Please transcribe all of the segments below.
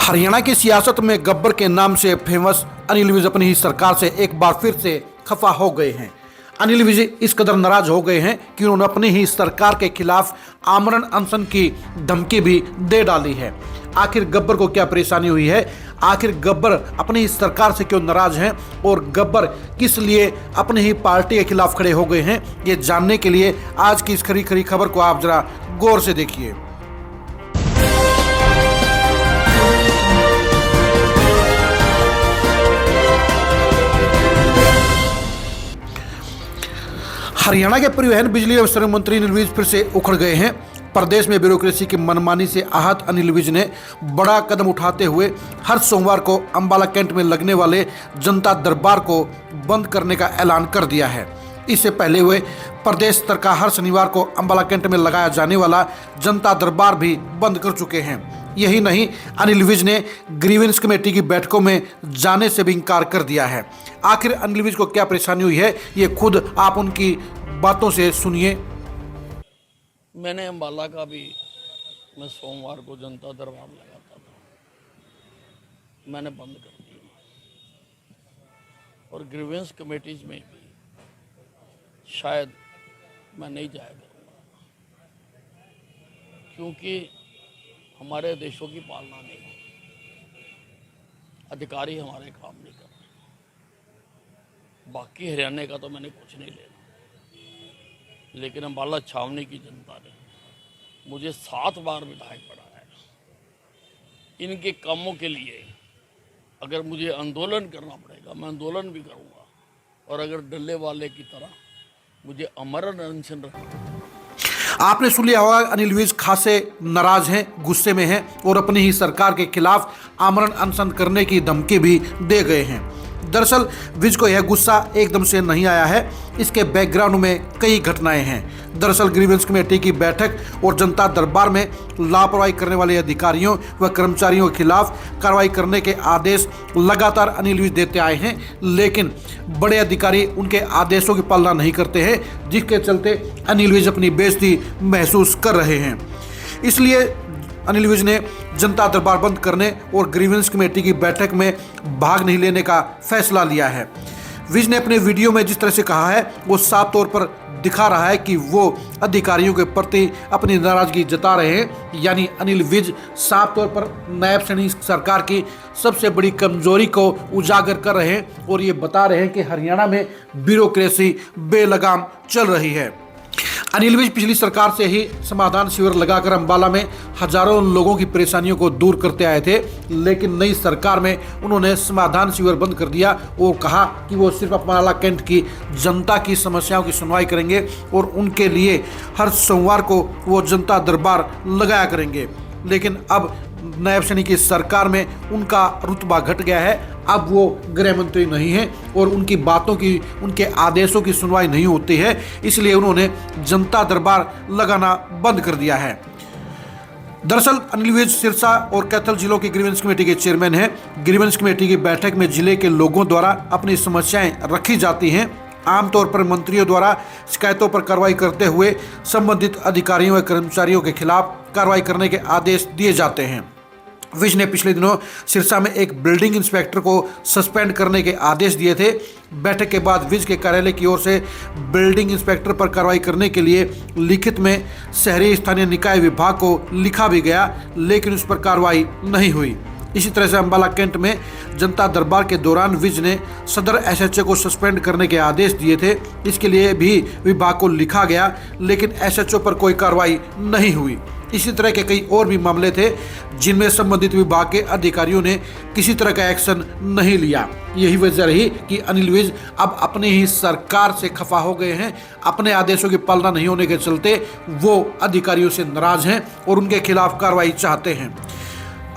हरियाणा की सियासत में गब्बर के नाम से फेमस अनिल विज अपनी ही सरकार से एक बार फिर से खफा हो गए हैं। अनिल विज इस कदर नाराज हो गए हैं कि उन्होंने अपनी ही सरकार के खिलाफ आमरण अनशन की धमकी भी दे डाली है। आखिर गब्बर को क्या परेशानी हुई है, आखिर गब्बर अपनी ही सरकार से क्यों नाराज हैं और गब्बर किस लिए अपनी ही पार्टी के खिलाफ खड़े हो गए हैं, ये जानने के लिए आज की इस खरी खरी खबर को आप जरा गौर से देखिए। हरियाणा के परिवहन बिजली एवं श्रम मंत्री अनिल विज फिर से उखड़ गए हैं। प्रदेश में ब्यूरोक्रेसी की मनमानी से आहत अनिल विज ने बड़ा कदम उठाते हुए हर सोमवार को अंबाला कैंट में लगने वाले जनता दरबार को बंद करने का ऐलान कर दिया है। इससे पहले हुए प्रदेश स्तर का हर शनिवार को अंबाला कैंट में लगाया जाने वाला जनता दरबार भी बंद कर चुके हैं। यही नहीं, अनिल विज ने ग्रीवेंस कमेटी की बैठकों में जाने से भी इंकार कर दिया है। आखिर अनिल विज को क्या परेशानी हुई है, ये खुद आप उनकी बातों से सुनिए। मैंने अंबाला का भी मैं सोमवार को जनता दरबार लगाता था, मैंने बंद कर दिया। और ग्रीवेंस कमेटीज में भी शायद मैं नहीं जाया करूँगा, क्योंकि हमारे देशों की पालना नहीं होती, अधिकारी हमारे काम नहीं कर रहे। बाकी हरियाणा का तो मैंने कुछ नहीं लेना, लेकिन अंबाला छावनी की जनता ने मुझे 7 बार विधायक बनाया है। इनके कामों के लिए अगर मुझे आंदोलन करना पड़ेगा, मैं आंदोलन भी करूंगा। और अगर डल्ले वाले की तरह मुझे अमरण अनशन रखना। आपने सुन लिया होगा, अनिल विज खासे नाराज हैं, गुस्से में हैं और अपनी ही सरकार के खिलाफ आमरण अनशन करने की धमकी भी दे गए हैं। दरअसल विज को यह गुस्सा एकदम से नहीं आया है, इसके बैकग्राउंड में कई घटनाएं हैं। दरअसल ग्रीवेंस कमेटी की बैठक और जनता दरबार में लापरवाही करने वाले अधिकारियों व कर्मचारियों के खिलाफ कार्रवाई करने के आदेश लगातार अनिल विज देते आए हैं, लेकिन बड़े अधिकारी उनके आदेशों की पालना नहीं करते हैं, जिसके चलते अनिल विज अपनी बेइज्जती महसूस कर रहे हैं। इसलिए अनिल विज ने जनता दरबार बंद करने और ग्रीवेंस कमेटी की बैठक में भाग नहीं लेने का फैसला लिया है। विज ने अपने वीडियो में जिस तरह से कहा है, वो साफ तौर पर दिखा रहा है कि वो अधिकारियों के प्रति अपनी नाराजगी जता रहे हैं। यानी अनिल विज साफ तौर पर नायब सैनिक सरकार की सबसे बड़ी कमजोरी को उजागर कर रहे हैं और ये बता रहे हैं कि हरियाणा में ब्यूरोक्रेसी बेलगाम चल रही है। अनिल विज पिछली सरकार से ही समाधान शिविर लगाकर अंबाला में हजारों लोगों की परेशानियों को दूर करते आए थे, लेकिन नई सरकार में उन्होंने समाधान शिविर बंद कर दिया और कहा कि वो सिर्फ अंबाला कैंट की जनता की समस्याओं की सुनवाई करेंगे और उनके लिए हर सोमवार को वो जनता दरबार लगाया करेंगे। लेकिन अब नायब सैनिक की सरकार में उनका रुतबा घट गया है। अब वो गृह मंत्री नहीं हैं और उनकी बातों की, उनके आदेशों की सुनवाई नहीं होती है, इसलिए उन्होंने जनता दरबार लगाना बंद कर दिया है। दरअसल अनिल विज सिरसा और कैथल जिलों की ग्रीवेंस कमेटी के चेयरमैन हैं। ग्रीवेंस कमेटी की बैठक में जिले के लोगों द्वारा अपनी समस्याएं रखी जाती हैं। आमतौर पर मंत्रियों द्वारा शिकायतों पर कार्रवाई करते हुए संबंधित अधिकारियों व कर्मचारियों के खिलाफ कार्रवाई करने के आदेश दिए जाते हैं। विज ने पिछले दिनों सिरसा में एक बिल्डिंग इंस्पेक्टर को सस्पेंड करने के आदेश दिए थे। बैठक के बाद विज के कार्यालय की ओर से बिल्डिंग इंस्पेक्टर पर कार्रवाई करने के लिए लिखित में शहरी स्थानीय निकाय विभाग को लिखा भी गया, लेकिन उस पर कार्रवाई नहीं हुई। इसी तरह से अंबाला कैंट में जनता दरबार के दौरान विज ने सदर एसएचओ को सस्पेंड करने के आदेश दिए थे। इसके लिए भी विभाग को लिखा गया, लेकिन एसएचओ पर कोई कार्रवाई नहीं हुई। इसी तरह के कई और भी मामले थे जिनमें संबंधित विभाग के अधिकारियों ने किसी तरह का एक्शन नहीं लिया। यही वजह रही कि अनिल विज अब अपनी ही सरकार से खफा हो गए हैं। अपने आदेशों की पालना नहीं होने के चलते वो अधिकारियों से नाराज हैं और उनके खिलाफ कार्रवाई चाहते हैं।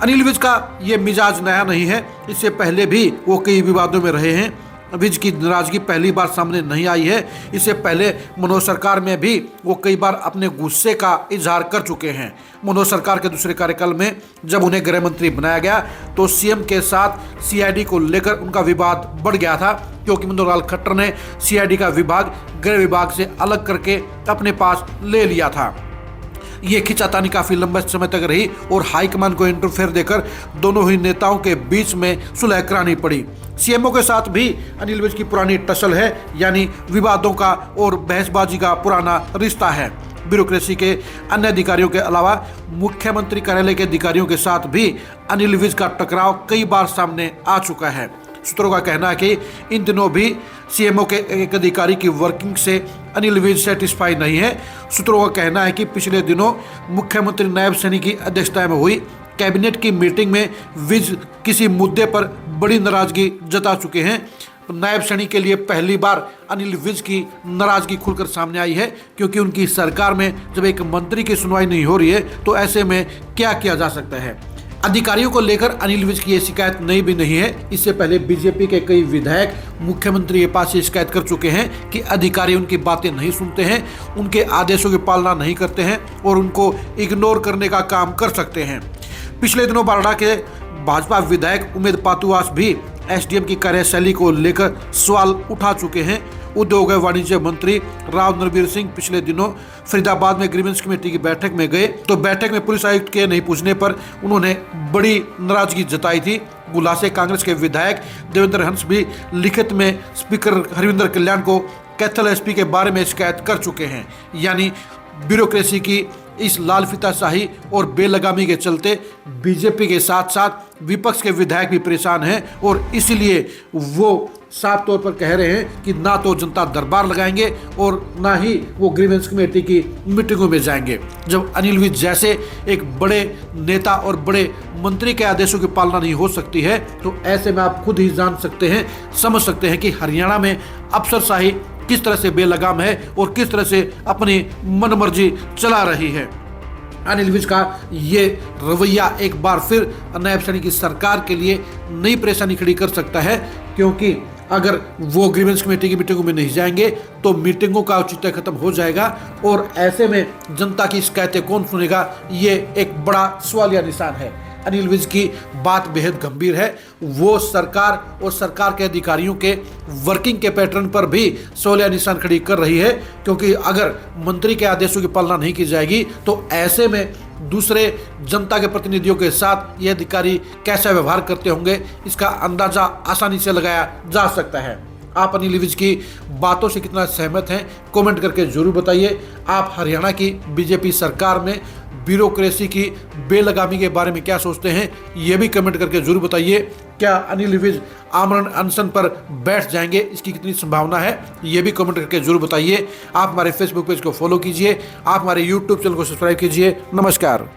अनिल विज का ये मिजाज नया नहीं है, इससे पहले भी वो कई विवादों में रहे हैं। विज की नाराजगी पहली बार सामने नहीं आई है, इससे पहले मनोज सरकार में भी वो कई बार अपने गुस्से का इजहार कर चुके हैं। मनोज सरकार के दूसरे कार्यकाल में जब उन्हें गृह मंत्री बनाया गया तो सीएम के साथ सीआईडी को लेकर उनका विवाद बढ़ गया था, क्योंकि मनोहर लाल खट्टर ने सीआईडी का विभाग गृह विभाग से अलग करके अपने पास ले लिया था। ये खींचातानी काफी लंबे समय तक रही और हाईकमान को इंटरफेयर देकर दोनों ही नेताओं के बीच में सुलह करानी पड़ी। सीएमओ के साथ भी अनिल विज की पुरानी टसल है, यानी विवादों का और बहसबाजी का पुराना रिश्ता है। ब्यूरोक्रेसी के अन्य अधिकारियों के अलावा मुख्यमंत्री कार्यालय के अधिकारियों के साथ भी अनिल विज का टकराव कई बार सामने आ चुका है। सूत्रों का कहना है कि इन दिनों भी सीएमओ के एक अधिकारी की वर्किंग से अनिल विज सेटिस्फाई नहीं है। सूत्रों का कहना है कि पिछले दिनों मुख्यमंत्री नायब सैनी की अध्यक्षता में हुई कैबिनेट की मीटिंग में विज किसी मुद्दे पर बड़ी नाराजगी जता चुके हैं। नायब सैनी के लिए पहली बार अनिल विज की नाराजगी खुलकर सामने आई है, क्योंकि उनकी सरकार में जब एक मंत्री की सुनवाई नहीं हो रही है तो ऐसे में क्या किया जा सकता है। अधिकारियों को लेकर अनिल विज की ये शिकायत नई भी नहीं है। इससे पहले बीजेपी के कई विधायक मुख्यमंत्री के पास ये शिकायत कर चुके हैं कि अधिकारी उनकी बातें नहीं सुनते हैं, उनके आदेशों की पालना नहीं करते हैं और उनको इग्नोर करने का काम कर सकते हैं। पिछले दिनों बारडा के भाजपा विधायक उमेद पातुआस भी एसडीएम की कार्यशैली को लेकर सवाल उठा चुके हैं। उद्योग एवं वाणिज्य मंत्री राव नरवीर सिंह पिछले दिनों फरीदाबाद में ग्रीवेंस कमेटी की बैठक में गए तो बैठक में पुलिस आयुक्त के नहीं पूछने पर उन्होंने बड़ी नाराजगी जताई थी। गुल्हा से कांग्रेस के विधायक देवेंद्र हंस भी लिखित में स्पीकर हरविंदर कल्याण को कैथल एसपी के बारे में शिकायत कर चुके हैं। यानी ब्यूरोक्रेसी की इस लाल फीताशाही और बेलगामी के चलते बीजेपी के साथ साथ विपक्ष के विधायक भी परेशान हैं और इसीलिए वो साफ तौर पर कह रहे हैं कि ना तो जनता दरबार लगाएंगे और ना ही वो ग्रीवेंस कमेटी की मीटिंगों में जाएंगे। जब अनिल विज जैसे एक बड़े नेता और बड़े मंत्री के आदेशों की पालना नहीं हो सकती है तो ऐसे में आप खुद ही जान सकते हैं, समझ सकते हैं कि हरियाणा में अफसरशाही किस तरह से बेलगाम है और किस तरह से अपनी मनमर्जी चला रही है। अनिल विज का ये रवैया एक बार फिर नायब सैनी की सरकार के लिए नई परेशानी खड़ी कर सकता है, क्योंकि अगर वो ग्रीवेंस कमेटी की मीटिंगों में नहीं जाएंगे तो मीटिंगों का औचित्य खत्म हो जाएगा और ऐसे में जनता की शिकायतें कौन सुनेगा, ये एक बड़ा सवालिया निशान है। अनिल विज की बात बेहद गंभीर है। वो सरकार और सरकार के अधिकारियों के वर्किंग के पैटर्न पर भी सवालिया निशान खड़ी कर रही है, क्योंकि अगर मंत्री के आदेशों की पालना नहीं की जाएगी तो ऐसे में दूसरे जनता के प्रतिनिधियों के साथ ये अधिकारी कैसा व्यवहार करते होंगे, इसका अंदाजा आसानी से लगाया जा सकता है। आप अनिल विज की बातों से कितना सहमत हैं, कमेंट करके जरूर बताइए। आप हरियाणा की बीजेपी सरकार में ब्यूरोक्रेसी की बेलगामी के बारे में क्या सोचते हैं, ये भी कमेंट करके जरूर बताइए। क्या अनिल विज आमरण अनशन पर बैठ जाएंगे, इसकी कितनी संभावना है, ये भी कमेंट करके जरूर बताइए। आप हमारे फेसबुक पेज को फॉलो कीजिए, आप हमारे यूट्यूब चैनल को सब्सक्राइब कीजिए। नमस्कार।